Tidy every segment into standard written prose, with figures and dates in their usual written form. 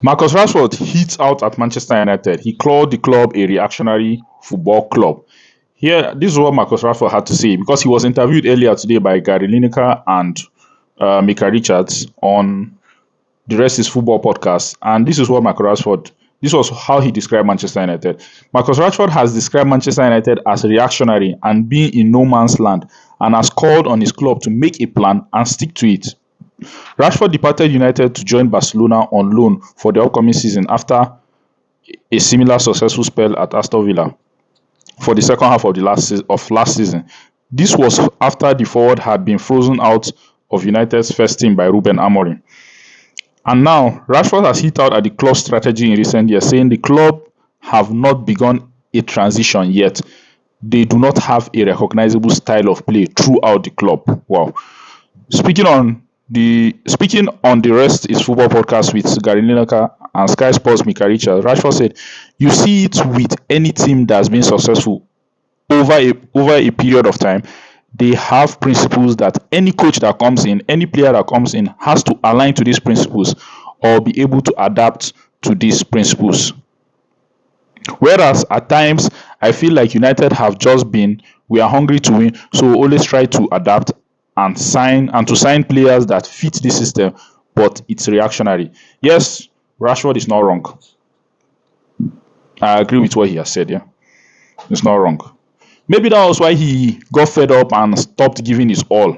Marcus Rashford hits out at Manchester United. He called the club a reactionary football club. Here, this is what Marcus Rashford had to say because he was interviewed earlier today by Gary Lineker and Mika Richards on the Rest is Football podcast. And this is what Marcus Rashford, this was how he described Manchester United. Marcus Rashford has described Manchester United as reactionary and being in no man's land and has called on his club to make a plan and stick to it. Rashford departed United to join Barcelona on loan for the upcoming season after a similar successful spell at Aston Villa for the second half of last season. This was after the forward had been frozen out of United's first team by Ruben Amorim. And now, Rashford has hit out at the club's strategy in recent years, saying the club have not begun a transition yet. They do not have a recognizable style of play throughout the club. Wow. Speaking on the Rest is Football podcast with Gary Lineker and Sky Sports Mika Richards, Rashford said, "You see it with any team that's been successful over a period of time. They have principles that any coach that comes in, any player that comes in, has to align to these principles or be able to adapt to these principles. Whereas at times, I feel like United have just been, we are hungry to win, so we always try to adapt and to sign players that fit the system, but it's reactionary." Yes, Rashford is not wrong. I agree with what he has said. Yeah, it's not wrong. Maybe that was why he got fed up and stopped giving his all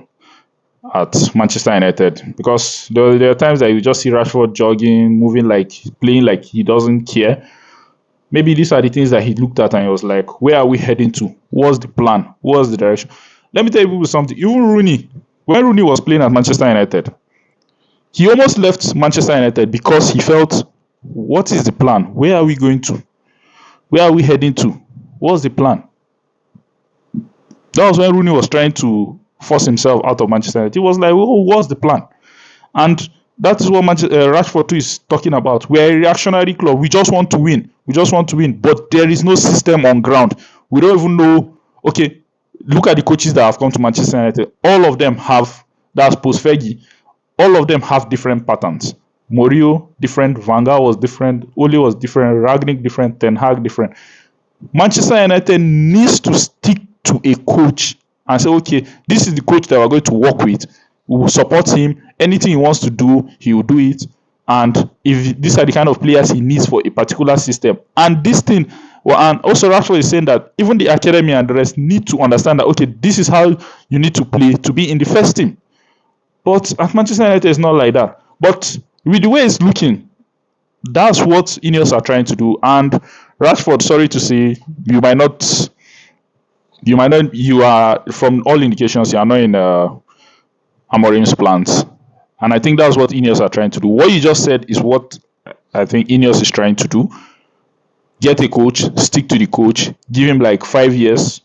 at Manchester United, because there are times that you just see Rashford jogging, moving like playing like he doesn't care. Maybe these are the things that he looked at and he was like, where are we heading to? What's the plan? What's the direction? Let me tell you something. Even Rooney, when Rooney was playing at Manchester United, he almost left Manchester United because he felt, what is the plan? Where are we going to? Where are we heading to? What's the plan? That was when Rooney was trying to force himself out of Manchester United. He was like, oh, what's the plan? And that is what Rashford too is talking about. We're a reactionary club. We just want to win. We just want to win. But there is no system on ground. We don't even know. Okay, look at the coaches that have come to Manchester United. All of them have, that's post-Fergie, all of them have different patterns. Mourinho, different. Van Gaal was different. Ole was different. Ragnick, different. Ten Hag, different. Manchester United needs to stick to a coach and say, okay, this is the coach that we're going to work with. We will support him. Anything he wants to do, he will do it. And if these are the kind of players he needs for a particular system. And this thing, well, and also Rashford is saying that even the academy and the rest need to understand that, okay, this is how you need to play to be in the first team. But at Manchester United, it's not like that. But with the way it's looking, that's what Ineos are trying to do. And Rashford, sorry to say, you are, from all indications, you are not in Amorim's plans. And I think that's what Ineos are trying to do. What you just said is what I think Ineos is trying to do. Get a coach, stick to the coach, give him like 5 years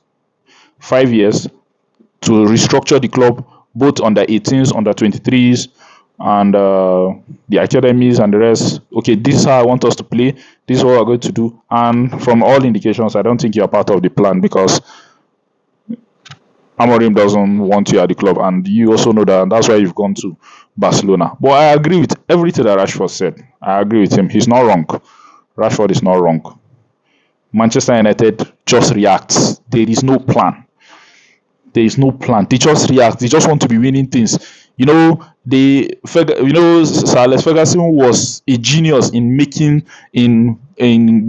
to restructure the club, both under 18s, under 23s, and the academies and the rest. Okay, this is how I want us to play. This is what we're going to do. And from all indications, I don't think you're part of the plan, because Amorim doesn't want you at the club, and you also know that, and that's why you've gone to Barcelona. But I agree with everything that Rashford said. I agree with him. He's not wrong. Rashford is not wrong. Manchester United just reacts. There is no plan. There is no plan. They just react. They just want to be winning things. Sir Alex Ferguson was a genius in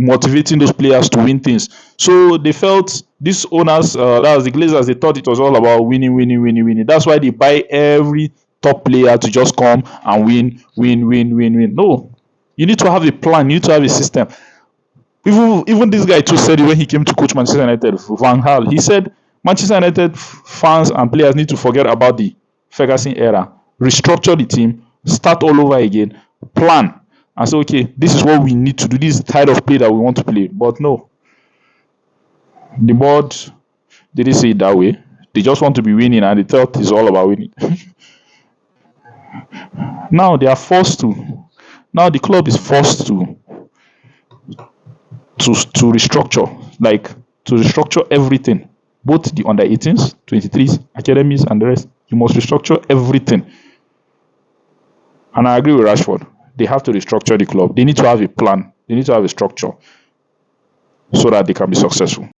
motivating those players to win things. So they felt, these owners, that was the Glazers, they thought it was all about winning. That's why they buy every top player to just come and win. No, you need to have a plan. You need to have a system. Even this guy too said it when he came to coach Manchester United, Van Gaal. He said Manchester United fans and players need to forget about the Ferguson era, restructure the team, start all over again, plan, and say, okay, this is what we need to do. This is the type of play that we want to play. But no, the board didn't see it that way. They just want to be winning, and they thought it's all about winning. Now they are forced to. Now the club is forced to restructure, like to restructure everything, both the under 18s, 23s, academies, and the rest. You must restructure everything. And I agree with Rashford. they have to restructure the club. They need to have a plan. They need to have a structure so that they can be successful.